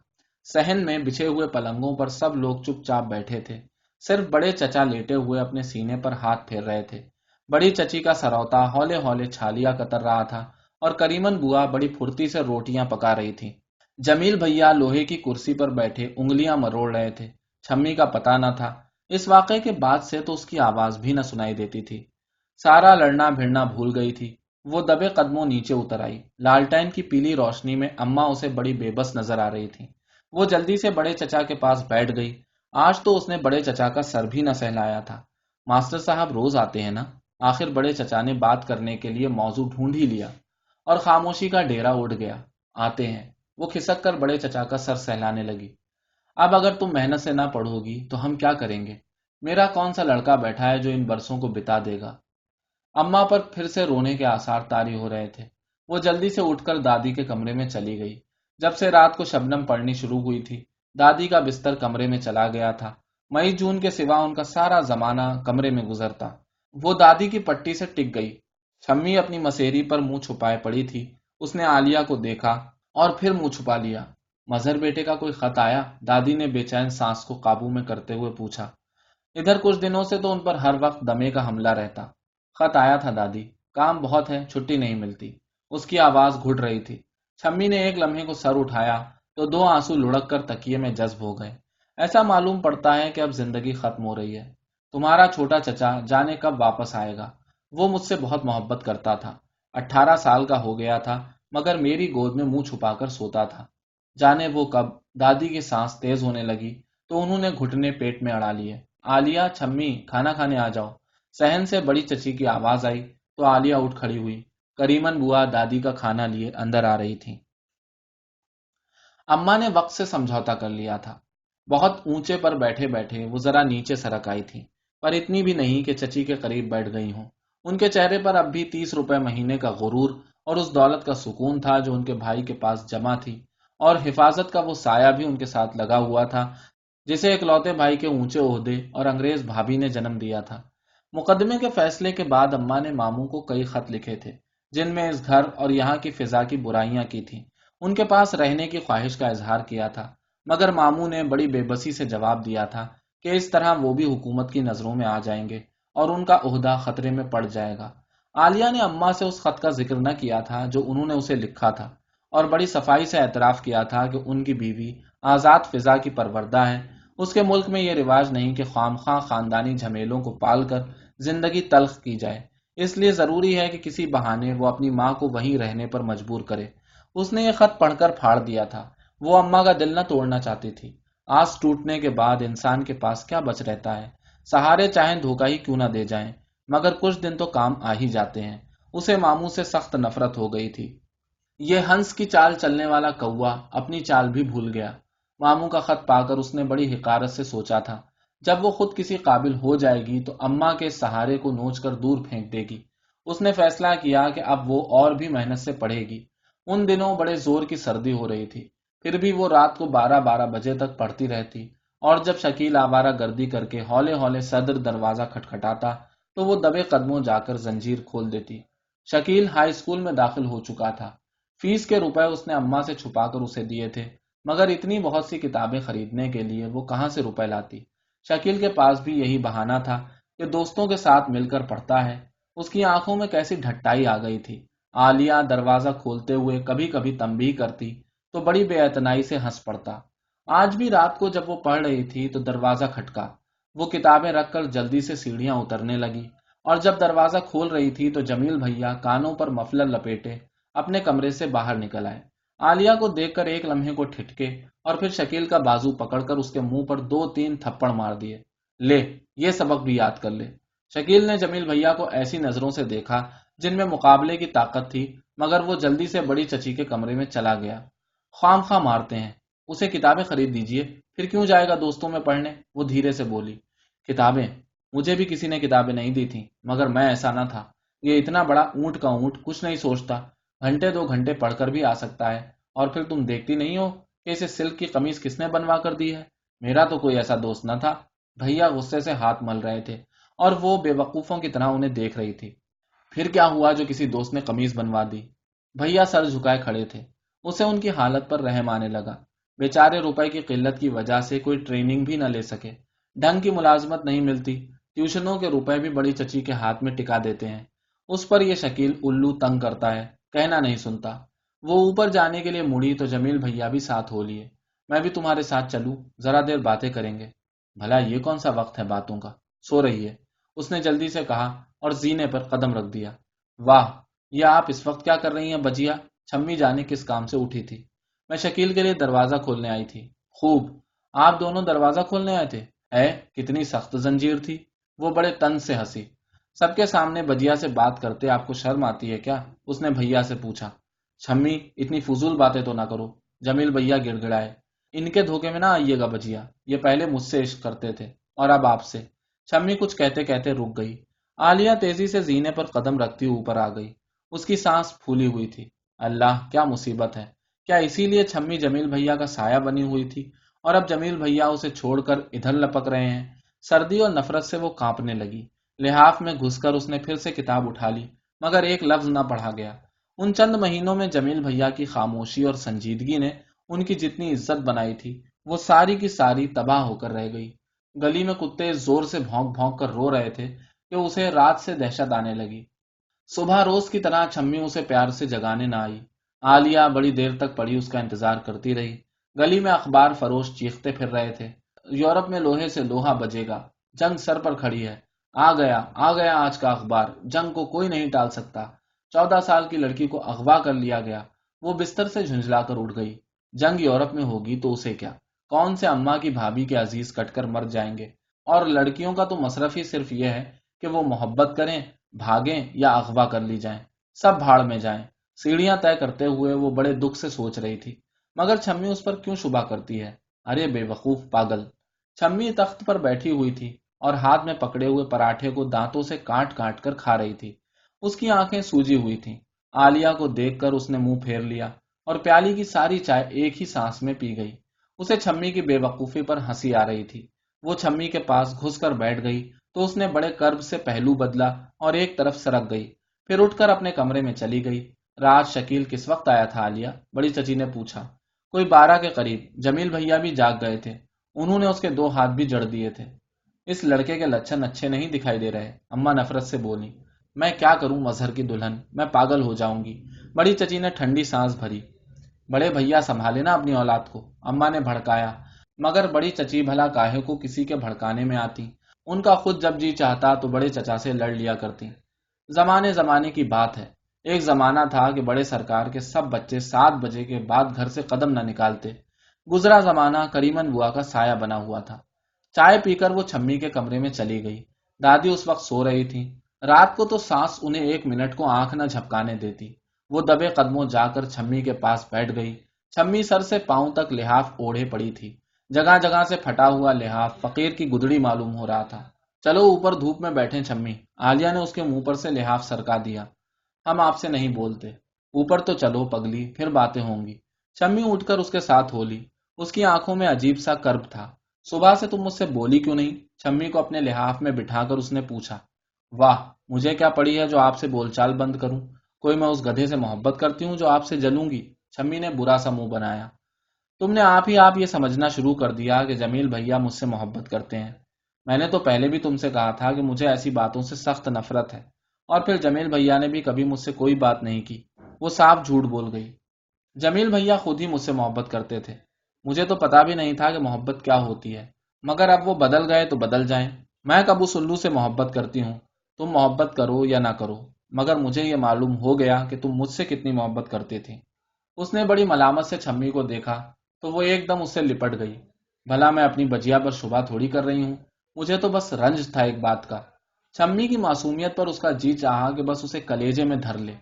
सहन में बिछे हुए पलंगों पर सब लोग चुपचाप बैठे थे। सिर्फ बड़े चचा लेटे हुए अपने सीने पर हाथ फेर रहे थे। बड़ी चची का सरौता हौले हौले छालिया कतर रहा था और करीमन बुआ बड़ी फुर्ती से रोटियां पका रही थी। जमील भैया लोहे की कुर्सी पर बैठे उंगलियां मरोड़ रहे थे। छम्मी का पता न था। इस वाकये के बाद से तो उसकी आवाज भी न सुनाई देती थी। सारा लड़ना भिड़ना भूल गई थी। वो दबे कदमों नीचे उतर आई। लालटेन की पीली रोशनी में अम्मा उसे बड़ी बेबस नजर आ रही थी। वो जल्दी से बड़े चचा के पास बैठ गई। आज तो उसने बड़े चचा का सर भी न सहलाया था। मास्टर साहब रोज आते हैं ना? आखिर बड़े चचा ने बात करने के लिए मौजू ढूंढ ही लिया और खामोशी का डेरा उड़ गया। आते हैं। वो खिसक कर बड़े चचा का सर सहलाने लगी। अब अगर तुम मेहनत से ना पढ़ोगी तो हम क्या करेंगे? मेरा कौन सा लड़का बैठा है जो इन बरसों को बिता देगा? अम्मा पर फिर से रोने के आसार तारी हो रहे थे। वो जल्दी से उठकर दादी के कमरे में चली गई। जब से रात को शबनम पड़नी शुरू हुई थी, दादी का बिस्तर कमरे में चला गया था। मई जून के सिवा उनका सारा जमाना कमरे में गुजरता। वो दादी की पट्टी से टिक गई। शम्मी अपनी मसेरी पर मुंह छुपाए पड़ी थी। उसने आलिया को देखा और फिर मुंह छुपा लिया। मजहर बेटे का कोई खत आया? दादी ने बेचैन सांस को काबू में करते हुए पूछा। इधर कुछ दिनों से तो उन पर हर वक्त दमे का हमला रहता। खत आया था दादी, काम बहुत है, छुट्टी नहीं मिलती। उसकी आवाज घुट रही थी। शम्मी ने एक लम्हे को सर उठाया तो 2 आंसू लुढ़क कर तकिए में जज्ब हो गए। ऐसा मालूम पड़ता है कि अब जिंदगी खत्म हो रही है। तुम्हारा छोटा चचा जाने कब वापस आएगा। वो मुझसे बहुत मोहब्बत करता था। 18 साल का हो गया था, मगर मेरी गोद में मुंह छुपाकर सोता था। जाने वो कब। दादी की सांस तेज होने लगी तो उन्होंने घुटने पेट में अड़ा लिए। आलिया, छम्मी, खाना खाने आ जाओ। सहन से बड़ी चची की आवाज आई तो आलिया उठ खड़ी हुई। करीमन बुआ दादी का खाना लिए अंदर आ रही थी। अम्मा ने वक्त से समझौता कर लिया था। बहुत ऊंचे पर बैठे बैठे वो जरा नीचे सरक आई थी, पर इतनी भी नहीं कि चची के करीब बैठ गई हों। उनके चेहरे पर अब भी 30 रुपए महीने का गुरूर और उस दौलत का सुकून था जो उनके भाई के पास जमा थी, और हिफाजत का वो साया भी उनके साथ लगा हुआ था जिसे इकलौते भाई के ऊंचे ओहदे और अंग्रेज भाभी ने जन्म दिया था। मुकदमे के फैसले के बाद अम्मा ने मामू को कई खत लिखे थे, जिनमें इस घर और यहाँ की फिजा की बुराइयां की थी। उनके पास रहने की ख्वाहिश का इजहार किया था, मगर मामू ने बड़ी बेबसी से जवाब दिया था कि इस तरह वो भी हुकूमत की नजरों में आ जाएंगे और उनका ओहदा खतरे में पड़ जाएगा। आलिया ने अम्मा से उस खत का जिक्र न किया था जो उन्होंने उसे लिखा था, और बड़ी सफाई से एतराफ किया था कि उनकी बीवी आजाद फिजा की परवरदा है। उसके मुल्क में यह रिवाज नहीं कि खामखा खानदानी झमेलों को पालकर जिंदगी तल्ख की जाए। इसलिए जरूरी है कि किसी बहाने वो अपनी माँ को वहीं रहने पर मजबूर करे। उसने ये खत पढ़कर फाड़ दिया था। वो अम्मा का दिल न तोड़ना चाहती थी। आस टूटने के बाद इंसान के पास क्या बच रहता है? सहारे चाहे धोखा ही क्यों ना दे जाएं, मगर कुछ दिन तो काम आ ही जाते हैं। उसे मामू से सख्त नफरत हो गई थी। ये हंस की चाल चलने वाला कौवा अपनी चाल भी भूल गया। मामू का खत पाकर उसने बड़ी हिकारत से सोचा था, जब वो खुद किसी काबिल हो जाएगी तो अम्मा के सहारे को नोच कर दूर फेंक देगी। उसने फैसला किया कि अब वो और भी मेहनत से पढ़ेगी। उन दिनों बड़े जोर की सर्दी हो रही थी, फिर भी वो रात को 12-12 बजे तक पढ़ती रहती, और जब शकील आवारा गर्दी करके हौले हौले सदर दरवाजा खटखटाता तो वो दबे कदमों जाकर जंजीर खोल देती। शकील हाई स्कूल में दाखिल हो चुका था। फीस के रुपए उसने अम्मा से छुपाकर उसे दिए थे, मगर इतनी बहुत सी किताबें खरीदने के लिए वो कहां से रुपए लाती। शकील के पास भी यही बहाना था कि दोस्तों के साथ मिलकर पढ़ता है। उसकी आंखों में कैसी ढट्टाई आ गई थी। आलिया दरवाजा खोलते हुए कभी कभी तंबीह करती तो बड़ी बेअतनाई से हंस पड़ता। आज भी रात को जब वो पढ़ रही थी तो दरवाजा खटका। वो किताबें रखकर जल्दी से सीढ़ियां उतरने लगी, और जब दरवाजा खोल रही थी तो जमील भैया कानों पर मफलर लपेटे अपने कमरे से बाहर निकल आए। आलिया को देखकर एक लम्हे को ठिठके और फिर शकील का बाजू पकड़कर उसके मुंह पर 2-3 थप्पड़ मार दिए। ले, ये सबक भी याद कर ले। शकील ने जमील भैया को ऐसी नजरों से देखा जिनमें मुकाबले की ताकत थी, मगर वो जल्दी से बड़ी चची के कमरे में चला गया। खामखा मारते हैं, उसे किताबें खरीद दीजिए, फिर क्यों जाएगा दोस्तों में पढ़ने, वो धीरे से बोली। किताबें? मुझे भी किसी ने किताबें नहीं दी थी, मगर मैं ऐसा न था। ये इतना बड़ा ऊंट का ऊंट कुछ नहीं सोचता, घंटे 2 घंटे पढ़कर भी आ सकता है। और फिर तुम देखती नहीं हो कि इसे सिल्क की कमीज किसने बनवा कर दी है? मेरा तो कोई ऐसा दोस्त न था। भैया गुस्से से हाथ मल रहे थे और वो बेवकूफों की तरह उन्हें देख रही थी। फिर क्या हुआ जो किसी दोस्त ने कमीज बनवा दी? भैया सर झुकाए खड़े थे। उसे उनकी हालत पर रहम आने लगा। बेचारे रुपए की किल्लत की वजह से कोई ट्रेनिंग भी न ले सके, ढंग की मुलाजमत नहीं मिलती, ट्यूशनों के रुपए भी बड़ी चची के हाथ में टिका देते हैं। उस पर यह शकील उल्लू तंग करता है, कहना नहीं सुनता। वो ऊपर जाने के लिए मुड़ी तो जमील भैया भी साथ हो लिए। मैं भी तुम्हारे साथ चलूं, जरा देर बातें करेंगे। भला ये कौन सा वक्त है बातों का, सो रही है, उसने जल्दी से कहा और जीने पर कदम रख दिया। वाह, ये आप इस वक्त क्या कर रही हैं बजिया? छम्मी जाने किस काम से उठी थी। मैं शकील के लिए दरवाजा खोलने आई थी। खूब, आप दोनों दरवाजा खोलने आए थे? है, कितनी सख्त जंजीर थी। वो बड़े तंज से हंसी। सबके सामने बजिया से बात करते आपको शर्म आती है क्या, उसने भैया से पूछा। छम्मी, इतनी फजूल बातें तो ना करो, जमील भैया गिड़गिड़ाए। इनके धोखे में ना आइएगा बजिया, ये पहले मुझसे इश्क करते थे और अब आपसे। छम्मी कुछ कहते कहते रुक गई। आलिया तेजी से जीने पर कदम रखती ऊपर आ गई। उसकी सांस फूली हुई थी। अल्लाह, क्या मुसीबत है। क्या इसीलिए छम्मी जमील भैया का साया बनी हुई थी और अब जमील भैया उसे छोड़कर इधर लपक रहे हैं? सर्दी और नफरत से वो कांपने लगी। लिहाफ में घुसकर उसने फिर से किताब उठा ली, मगर एक लफ्ज न पढ़ा गया। उन चंद महीनों में जमील भैया की खामोशी और संजीदगी ने उनकी जितनी इज्जत बनाई थी, वो सारी की सारी तबाह होकर रह गई। गली में कुत्ते जोर से भौंक भौंक कर रो रहे थे कि उसे रात से दहशत आने लगी। सुबह रोज की तरह छम्मी उसे प्यार से जगाने न आई। आलिया बड़ी देर तक पड़ी उसका इंतजार करती रही। गली में अखबार फरोश चीखते फिर रहे थे, यूरोप में लोहे से लोहा बजेगा, जंग सर पर खड़ी है। आ गया आज का अखबार, जंग को कोई नहीं टाल सकता। 14 साल की लड़की को अगवा कर लिया गया। वो बिस्तर से झुंझलाकर उठ गई। जंग यूरोप में होगी तो उसे क्या, कौन से अम्मा की भाभी के अजीज कटकर मर जाएंगे। और लड़कियों का तो मसरफ ही सिर्फ यह है कि वो मोहब्बत करें, भागें या अगवा कर ली जाएं, सब भाड़ में जाएं। सीढ़ियां तय करते हुए वो बड़े दुख से सोच रही थी, मगर छम्मी उस पर क्यों शुबा करती है? अरे बेवकूफ पागल। छम्मी तख्त पर बैठी हुई थी और हाथ में पकड़े हुए पराठे को दांतों से काट काट कर खा रही थी। उसकी आंखें सूजी हुई थीं। आलिया को देखकर उसने मुंह फेर लिया और प्याली की सारी चाय एक ही सांस में पी गई। उसे छम्मी की बेवकूफी पर हंसी आ रही थी। वो छम्मी के पास घुसकर बैठ गई तो उसने बड़े कर्ब से पहलू बदला और एक तरफ सरक गई, फिर उठकर अपने कमरे में चली गई। रात शकील किस वक्त आया था आलिया? बड़ी चची ने पूछा। कोई 12 के करीब। जमील भैया भी जाग गए थे, उन्होंने उसके 2 हाथ भी जड़ दिए थे। इस लड़के के लक्षण अच्छे नहीं दिखाई दे रहे, अम्मा नफरत से बोली। मैं क्या करूं मजहर की दुल्हन, मैं पागल हो जाऊंगी। बड़ी चची ने ठंडी सांस भरी। बड़े भैया संभाले ना अपनी औलाद को, अम्मा ने भड़काया। मगर बड़ी चची भला काहे को किसी के भड़काने में आती। उनका खुद जब जी चाहता तो बड़े चचा से लड़ लिया करती। जमाने जमाने की बात है। एक जमाना था कि बड़े सरकार के सब बच्चे 7 बजे के बाद घर से कदम न निकालते। गुजरा जमाना करीमन बुआ का साया बना हुआ था। चाय पीकर वो छम्मी के कमरे में चली गई। दादी उस वक्त सो रही थी। रात को तो सांस उन्हें 1 मिनट को आंख न झपकाने देती। वो दबे कदमों जाकर छम्मी के पास बैठ गई। छम्मी सर से पांव तक लिहाफ ओढ़े पड़ी थी। जगह जगह से फटा हुआ लिहाफ फकीर की गुदड़ी मालूम हो रहा था। चलो ऊपर धूप में बैठे छम्मी, आलिया ने उसके मुंह पर से लिहाफ सरका दिया। हम आपसे नहीं बोलते, ऊपर तो चलो पगली, फिर बातें होंगी। शम्मी उठकर उसके साथ हो ली। उसकी आंखों में अजीब सा कर्ब था। सुबह से तुम मुझसे बोली क्यों नहीं? शम्मी को अपने लिहाफ में बिठाकर उसने पूछा। वाह, मुझे क्या पड़ी है जो आपसे बोलचाल बंद करूं? कोई मैं उस गधे से मोहब्बत करती हूं जो आपसे जलूंगी? शम्मी ने बुरा सा मुंह बनाया। तुमने आप ये समझना शुरू कर दिया कि जमील भैया मुझसे मोहब्बत करते हैं। मैंने तो पहले भी तुमसे कहा था कि मुझे ऐसी बातों से सख्त नफरत है। और फिर जमील भैया ने भी कभी मुझसे कोई बात नहीं की। वो साफ झूठ बोल गई। जमील भैया खुद ही मुझसे मोहब्बत करते थे। मुझे तो पता भी नहीं था कि मोहब्बत क्या होती है, मगर अब वो बदल गए तो बदल जाएं। मैं कबू सुल्लू से मोहब्बत करती हूँ। तुम मोहब्बत करो या ना करो, मगर मुझे ये मालूम हो गया कि तुम मुझसे कितनी मोहब्बत करते थे। उसने बड़ी मलामत से छम्मी को देखा तो वो एकदम उससे लिपट गई। भला मैं अपनी बजिया पर शुबा थोड़ी कर रही हूँ, मुझे तो बस रंज था एक बात का। छम्मी की मासूमियत पर उसका जी चाहा कि बस उसे कलेजे में धर ले,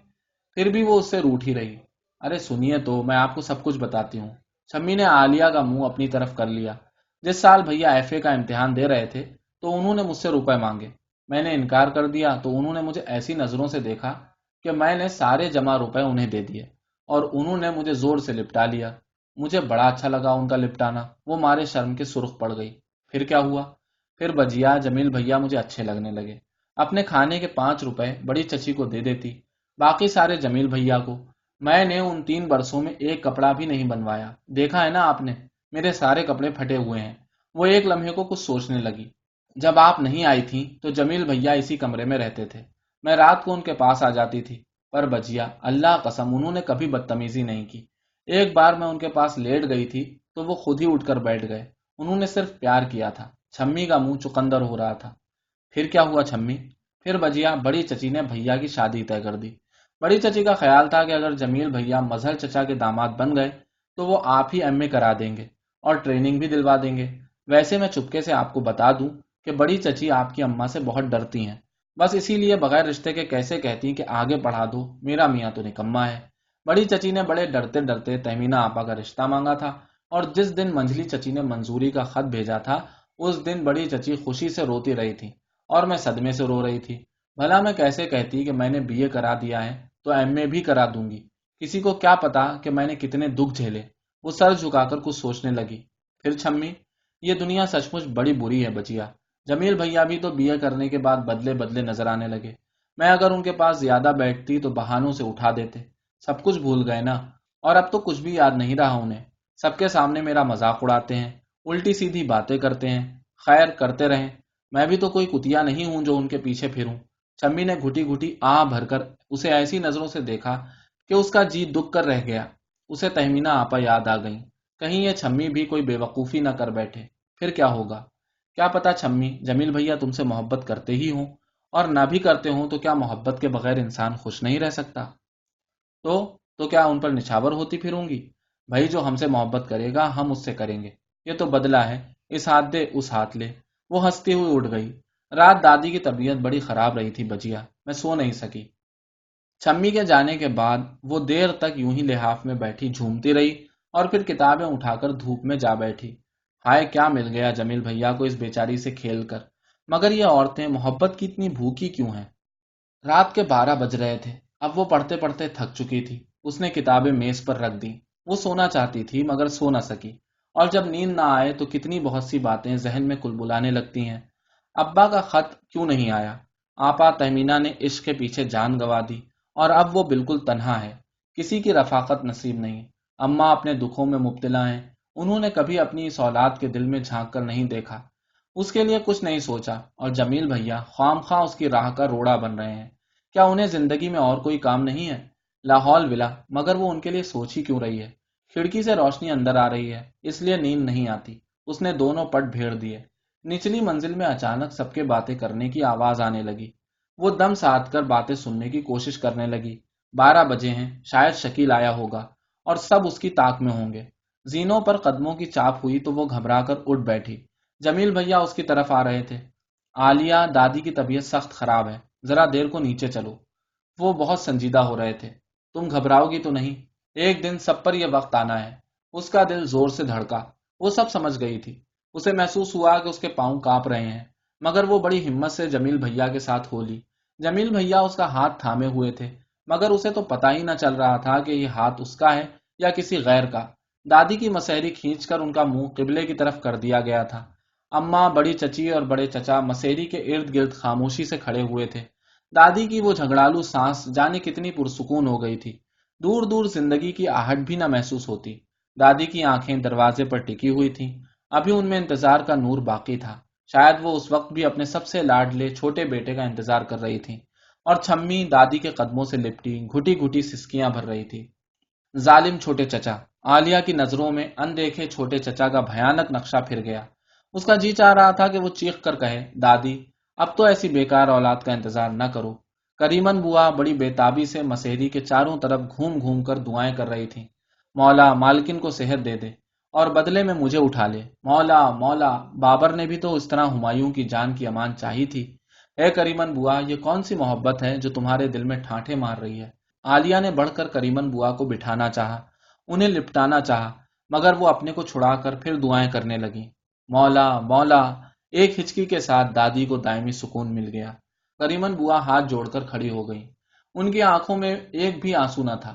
फिर भी वो उससे रूठी रही। अरे सुनिए तो, मैं आपको सब कुछ बताती हूँ। शम्मी ने आलिया का मुंह अपनी तरफ कर लिया। जिस साल भैया एफए का इम्तिहान दे रहे थे तो उन्होंने मुझसे रुपए मांगे। मैंने इनकार कर दिया तो उन्होंने मुझे ऐसी नजरों से देखा कि मैंने सारे जमा रुपए उन्हें दे दिए और उन्होंने मुझे जोर से लिपटा लिया। मुझे बड़ा अच्छा लगा उनका लिपटाना। वो मारे शर्म के सुर्ख पड़ गई। फिर क्या हुआ? फिर बजिया जमील भैया मुझे अच्छे लगने लगे। अपने खाने के 5 रुपए बड़ी चची को दे देती, बाकी सारे जमील भैया को। मैंने उन 3 बरसों में एक कपड़ा भी नहीं बनवाया। देखा है ना आपने, मेरे सारे कपड़े फटे हुए हैं। वो एक लम्हे को कुछ सोचने लगी। जब आप नहीं आई थी तो जमील भैया इसी कमरे में रहते थे। मैं रात को उनके पास आ जाती थी। पर बजिया, अल्लाह कसम, उन्होंने कभी बदतमीजी नहीं की। एक बार मैं उनके पास लेट गई थी तो वो खुद ही उठकर बैठ गए। उन्होंने सिर्फ प्यार किया था। छम्मी का मुंह चुकंदर हो रहा था। फिर क्या हुआ छम्मी? फिर बजिया, बड़ी चची ने भैया की शादी तय कर दी। बड़ी चची का ख्याल था कि अगर जमील भैया मजहर चचा के दामाद बन गए तो वो आप ही एमए करा देंगे और ट्रेनिंग भी दिलवा देंगे। वैसे मैं चुपके से आपको बता दूं कि बड़ी चची आपकी अम्मा से बहुत डरती हैं। बस इसीलिए बगैर रिश्ते के कैसे कहती कि आगे बढ़ा दो, मेरा मियाँ तो निकम्मा है। बड़ी चची ने बड़े डरते डरते तहमीना आपा का रिश्ता मांगा था और जिस दिन मंझली चची ने मंजूरी का खत भेजा था उस दिन बड़ी चची खुशी से रोती रही थी और मैं सदमे से रो रही थी। भला मैं कैसे कहती कि मैंने बीए करा दिया है तो एमए भी करा दूंगी। किसी को क्या पता कि मैंने कितने दुख झेले। वो सर झुकाकर कुछ सोचने लगी। फिर छम्मी, ये दुनिया सचमुच बड़ी बुरी है बचिया। जमील भैया भी तो बीए करने के बाद बदले बदले नजर आने लगे। मैं अगर उनके पास ज्यादा बैठती तो बहानों से उठा देते। सब कुछ भूल गए ना, और अब तो कुछ भी याद नहीं रहा उन्हें। सबके सामने मेरा मजाक उड़ाते हैं, उल्टी सीधी बातें करते हैं। खैर, करते रहें। मैं भी तो कोई कुतिया नहीं हूं जो उनके पीछे फिरूं। शम्मी ने घुटी घुटी आह भरकर उसे ऐसी नजरों से देखा कि उसका जी दुख कर रह गया। उसे तहमीना आपा याद आ गई। कहीं ये छम्मी भी कोई बेवकूफी न कर बैठे। फिर क्या होगा? क्या पता छम्मी, जमील भैया तुमसे मोहब्बत करते ही हों, और ना भी करते हों तो क्या मोहब्बत के बगैर इंसान खुश नहीं रह सकता? तो तो क्या उन पर निछावर होती फिरूंगी? भाई, जो हमसे मोहब्बत करेगा हम उससे करेंगे। ये तो बदला है, इस हाथ दे उस हाथ ले। वो हंसती हुई उठ गई। रात दादी की तबीयत बड़ी खराब रही थी बजिया, मैं सो नहीं सकी। छम्मी के जाने के बाद वो देर तक यूं ही लिहाफ में बैठी झूमती रही और फिर किताबें उठाकर धूप में जा बैठी। हाय, क्या मिल गया जमील भैया को इस बेचारी से खेल कर। मगर ये औरतें मोहब्बत की इतनी भूखी क्यों हैं? रात के 12 बज रहे थे। अब वो पढ़ते पढ़ते थक चुकी थी। उसने किताबें मेज पर रख दी। वो सोना चाहती थी मगर सो न सकी। और जब नींद ना आए तो कितनी बहुत सी बातें जहन में कुलबुलाने लगती हैं। अब्बा का खत क्यों नहीं आया? आपा तहमीना ने इश्क के पीछे जान गंवा दी और अब वो बिल्कुल तन्हा है। किसी की रफाकत नसीब नहीं। अम्मा अपने दुखों में मुब्तला हैं। उन्होंने कभी अपनी इस औलाद के दिल में झांक कर नहीं देखा, उसके लिए कुछ नहीं सोचा। और जमील भैया ख्वामख्वाह उसकी राह का रोड़ा बन रहे हैं। क्या उन्हें जिंदगी में और कोई काम नहीं है? लाहौल विला, मगर वो उनके लिए सोच ही क्यों रही है? खिड़की से रोशनी अंदर आ रही है, इसलिए नींद नहीं आती। उसने दोनों पट भेड़ दिए। निचली मंजिल में अचानक सबके बातें करने की आवाज आने लगी। वो दम साध कर बातें सुनने की कोशिश करने लगी। 12 बजे हैं, शायद शकील आया होगा और सब उसकी ताक में होंगे। जीनों पर कदमों की चाप हुई तो वो घबरा कर उठ बैठी। जमील भैया उसकी तरफ आ रहे थे। आलिया, दादी की तबीयत सख्त खराब है, जरा देर को नीचे चलो। वो बहुत संजीदा हो रहे थे। तुम घबराओगी तो नहीं? एक दिन सब पर यह वक्त आना है। उसका दिल जोर से धड़का। वो सब समझ गई थी। उसे महसूस हुआ कि उसके पांव कांप रहे हैं, मगर वो बड़ी हिम्मत से जमील भैया के साथ हो ली। जमील भैया उसका हाथ थामे हुए थे, मगर उसे तो पता ही न चल रहा था कि ये हाथ उसका है या किसी गैर का। दादी की मसहरी खींचकर उनका मुंह किबले की तरफ कर दिया गया था। अम्मा, बड़ी चची और बड़े चचा मसेरी के इर्द गिर्द खामोशी से खड़े हुए थे। दादी की वो झगड़ालू सांस जाने कितनी पुरसुकून हो गई थी। दूर दूर जिंदगी की आहट भी न महसूस होती। दादी की आंखें दरवाजे पर टिकी हुई थीं। अभी उनमें इंतजार का नूर बाकी था। शायद वो उस वक्त भी अपने सबसे लाडले छोटे बेटे का इंतजार कर रही थी। और छम्मी दादी के कदमों से लिपटी घुटी घुटी सिसकियां भर रही थी। जालिम छोटे चचा। आलिया की नजरों में अनदेखे छोटे चचा का भयानक नक्शा फिर गया। उसका जी चाह रहा था कि वो चीख कर कहे, दादी, अब तो ऐसी बेकार औलाद का इंतजार न करो। करीमन बुआ बड़ी बेताबी से मसेरी के चारों तरफ घूम घूम कर दुआएं कर रही थी। مولا مالکن کو صحت دے دے اور بدلے میں مجھے اٹھا لے، مولا مولا۔ بابر نے بھی تو اس طرح ہمایوں کی جان کی امان چاہی تھی۔ اے کریمن بوا، یہ کون سی محبت ہے جو تمہارے دل میں ٹھانٹے مار رہی ہے؟ عالیہ نے بڑھ کر کریمن بوا کو بٹھانا چاہا، انہیں لپٹانا چاہا، مگر وہ اپنے کو چھڑا کر پھر دعائیں کرنے لگی۔ مولا مولا۔ ایک ہچکی کے ساتھ دادی کو دائمی سکون مل گیا۔ کریمن بوا ہاتھ جوڑ کر کھڑی ہو گئی، ان کی آنکھوں میں ایک بھی آنسو نہ تھا۔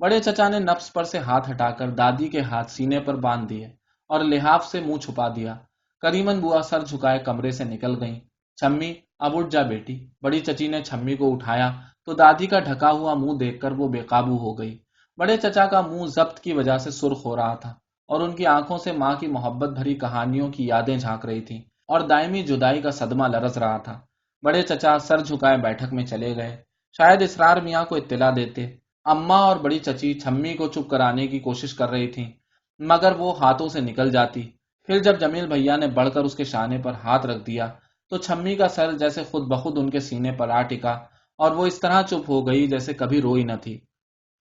بڑے چچا نے نفس پر سے ہاتھ ہٹا کر دادی کے ہاتھ سینے پر باندھ دیے اور لحاف سے منہ چھپا دیا۔ کریمن بوا سر جھکائے کمرے سے نکل گئیں۔ چھمی، اب اٹھ جا بیٹی۔ بڑی چچی نے چھمی کو اٹھایا تو دادی کا ڈھکا ہوا منہ دیکھ کر وہ بے قابو ہو گئی۔ بڑے چچا کا منہ ضبط کی وجہ سے سرخ ہو رہا تھا اور ان کی آنکھوں سے ماں کی محبت بھری کہانیوں کی یادیں جھانک رہی تھیں اور دائمی جدائی کا صدمہ لرز رہا تھا۔ بڑے چچا سر جھکائے بیٹھک میں چلے گئے۔ شاید اسرار میاں کو اطلاع دیتے۔ اماں اور بڑی چچی چھمی کو چپ کرانے کی کوشش کر رہی تھیں، مگر وہ ہاتھوں سے نکل جاتی۔ پھر جب جمیل بھیا نے بڑھ کر اس کے شانے پر ہاتھ رکھ دیا تو چھمی کا سر جیسے خود بخود ان کے سینے پر آ ٹکا اور وہ اس طرح چپ ہو گئی جیسے کبھی روئی نہ تھی۔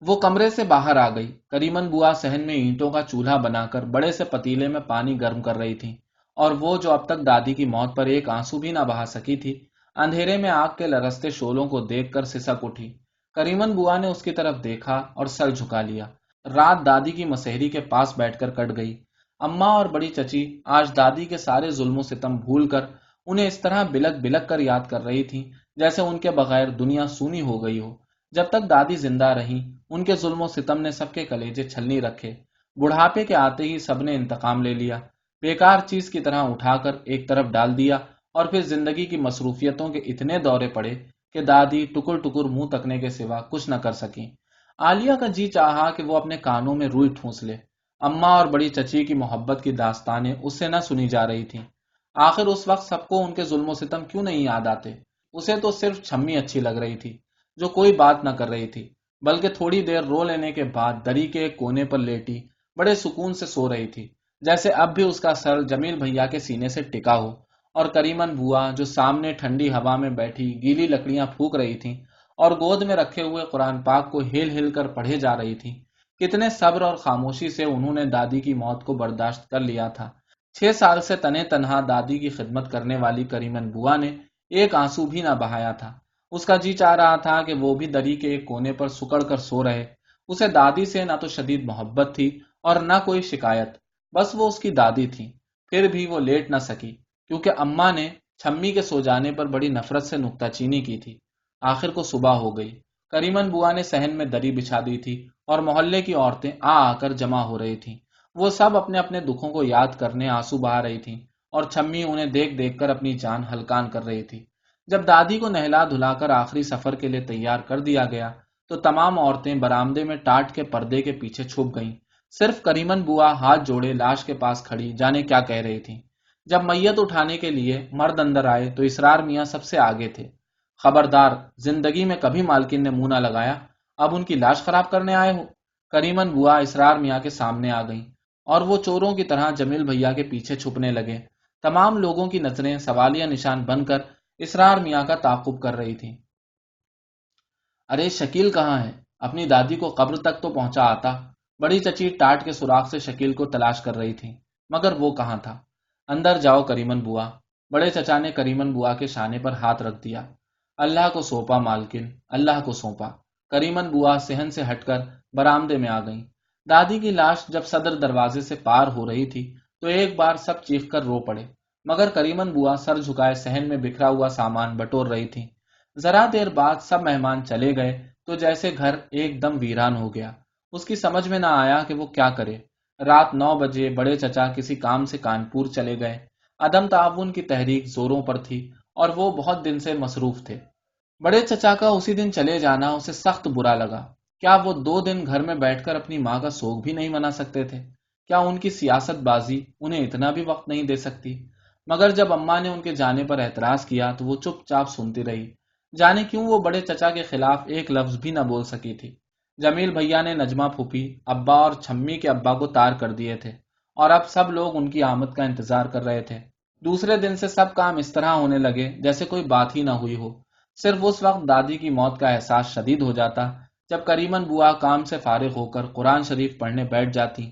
وہ کمرے سے باہر آ گئی۔ کریمن بوا صحن میں اینٹوں کا چولہا بنا کر بڑے سے پتیلے میں پانی گرم کر رہی تھی، اور وہ جو اب تک دادی کی موت پر ایک آنسو بھی نہ بہا سکی تھی، اندھیرے میں آگ کے لرزتے شعلوں کو دیکھ کر سسک اٹھی۔ کریمن بوا نے اس کی طرف دیکھا اور سر جھکا لیا۔ رات دادی کی مسحری کے پاس بیٹھ کر کٹ گئی۔ اماں اور بڑی چچی آج دادی کے سارے ظلم و ستم بھول کر انہیں اس طرح بلک بلک کر یاد کر رہی تھی جیسے ان کے بغیر دنیا سونی ہو گئی ہو۔ جب تک دادی زندہ رہی ان کے ظلم و ستم نے سب کے کلیجے چھلنی رکھے۔ بڑھاپے کے آتے ہی سب نے انتقام لے لیا، بیکار چیز کی طرح اٹھا کر ایک طرف ڈال دیا، اور پھر زندگی کی مصروفیتوں کے اتنے دورے پڑے کہ دادی ٹکر ٹکر منہ تکنے کے سوا کچھ نہ کر سکیں۔ عالیہ کا جی چاہا کہ وہ اپنے کانوں میں روئی ٹھونس لے۔ اماں اور بڑی چچی کی محبت کی داستانیں اس سے نہ سنی جا رہی تھیں۔ آخر اس وقت سب کو ان کے ظلم و ستم کیوں نہیں یاد آتے؟ اسے تو صرف چھمی اچھی لگ رہی تھی جو کوئی بات نہ کر رہی تھی، بلکہ تھوڑی دیر رو لینے کے بعد دری کے ایک کونے پر لیٹی بڑے سکون سے سو رہی تھی، جیسے اب بھی اس کا سر جمیل بھیا کے سینے سے ٹکا ہو، اور کریمن بوا جو سامنے ٹھنڈی ہوا میں بیٹھی گیلی لکڑیاں پھونک رہی تھیں اور گود میں رکھے ہوئے قرآن پاک کو ہل ہل کر پڑھے جا رہی تھی۔ کتنے صبر اور خاموشی سے انہوں نے دادی کی موت کو برداشت کر لیا تھا۔ 6 سال سے تنے تنہا دادی کی خدمت کرنے والی کریمن بوا نے ایک آنسو بھی نہ بہایا تھا۔ اس کا جی چاہ رہا تھا کہ وہ بھی دری کے ایک کونے پر سکڑ کر سو رہے۔ اسے دادی سے نہ تو شدید محبت تھی اور نہ کوئی شکایت، بس وہ اس کی دادی تھی۔ پھر بھی وہ لیٹ نہ سکی کیونکہ اماں نے چھمی کے سو جانے پر بڑی نفرت سے نکتہ چینی کی تھی۔ آخر کو صبح ہو گئی۔ کریمن بوا نے صحن میں دری بچھا دی تھی اور محلے کی عورتیں آ کر جمع ہو رہی تھیں۔ وہ سب اپنے اپنے دکھوں کو یاد کرنے آنسو بہا رہی تھیں اور چھمی انہیں دیکھ دیکھ کر اپنی جان ہلکان کر رہی تھی۔ جب دادی کو نہلا دھلا کر آخری سفر کے لیے تیار کر دیا گیا تو تمام عورتیں برآمدے میں ٹاٹ کے پردے کے پیچھے چھپ گئیں۔ صرف کریمن بوا ہاتھ جوڑے لاش کے پاس کھڑی جانے کیا کہہ رہی تھی۔ جب میت اٹھانے کے لیے مرد اندر آئے تو اسرار میاں سب سے آگے تھے۔ خبردار، زندگی میں کبھی مالکن نے منہ نہ لگایا، اب ان کی لاش خراب کرنے آئے ہو؟ کریمن بوا اسرار میاں کے سامنے آ گئیں اور وہ چوروں کی طرح جمیل بھیا کے پیچھے چھپنے لگے۔ تمام لوگوں کی نظریں سوالیہ نشان بن کر اسرار میاں کا تعاقب کر رہی تھی۔ ارے شکیل کہاں ہے؟ اپنی دادی کو قبر تک تو پہنچا آتا۔ بڑی چچی ٹاٹ کے سوراخ سے شکیل کو تلاش کر رہی تھی، مگر وہ کہاں تھا۔ اندر جاؤ کریمن بوا۔ بڑے چچا نے کریمن بوا کے شانے پر ہاتھ رکھ دیا۔ اللہ کو سونپا مالکن، اللہ کو سونپا۔ کریمن بوا صحن سے ہٹ کر برآمدے میں آ گئیں۔ دادی کی لاش جب صدر دروازے سے پار ہو رہی تھی تو ایک بار سب چیخ کر رو پڑے، مگر کریمن بوا سر جھکائے صحن میں بکھرا ہوا سامان بٹور رہی تھی۔ ذرا دیر بعد سب مہمان چلے گئے تو جیسے گھر ایک دم ویران ہو گیا۔ اس کی سمجھ میں نہ آیا کہ وہ کیا کرے۔ رات 9 بجے بڑے چچا کسی کام سے کانپور چلے گئے۔ عدم تعاون کی تحریک زوروں پر تھی اور وہ بہت دن سے مصروف تھے۔ بڑے چچا کا اسی دن چلے جانا اسے سخت برا لگا۔ کیا وہ 2 دن گھر میں بیٹھ کر اپنی ماں کا سوگ بھی نہیں منا سکتے تھے؟ کیا ان کی سیاست بازی انہیں اتنا بھی وقت نہیں دے سکتی؟ مگر جب اماں نے ان کے جانے پر اعتراض کیا تو وہ چپ چاپ سنتی رہی۔ جانے کیوں وہ بڑے چچا کے خلاف ایک لفظ بھی نہ بول سکی تھی۔ جمیل بھیا نے نجمہ پھوپھی، ابا اور چھمی کے ابا کو تار کر دیے تھے اور اب سب لوگ ان کی آمد کا انتظار کر رہے تھے۔ دوسرے دن سے سب کام اس طرح ہونے لگے جیسے کوئی بات ہی نہ ہوئی ہو۔ صرف اس وقت دادی کی موت کا احساس شدید ہو جاتا جب کریمن بوا کام سے فارغ ہو کر قرآن شریف پڑھنے بیٹھ جاتی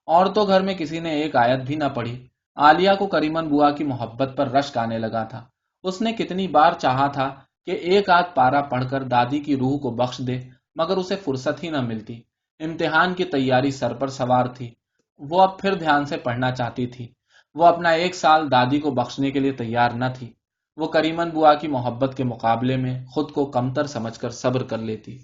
اور تو گھر میں کسی نے ایک آیت بھی نہ پڑھی، عالیہ کو کریمن بوا کی محبت پر رشک آنے لگا تھا۔ اس نے کتنی بار چاہا تھا کہ ایک آدھ پارا پڑھ کر دادی کی روح کو بخش دے، مگر اسے فرصت ہی نہ ملتی۔ امتحان کی تیاری سر پر سوار تھی، وہ اب پھر دھیان سے پڑھنا چاہتی تھی۔ وہ اپنا 1 سال دادی کو بخشنے کے لیے تیار نہ تھی۔ وہ کریمن بوا کی محبت کے مقابلے میں خود کو کمتر سمجھ کر صبر کر لیتی۔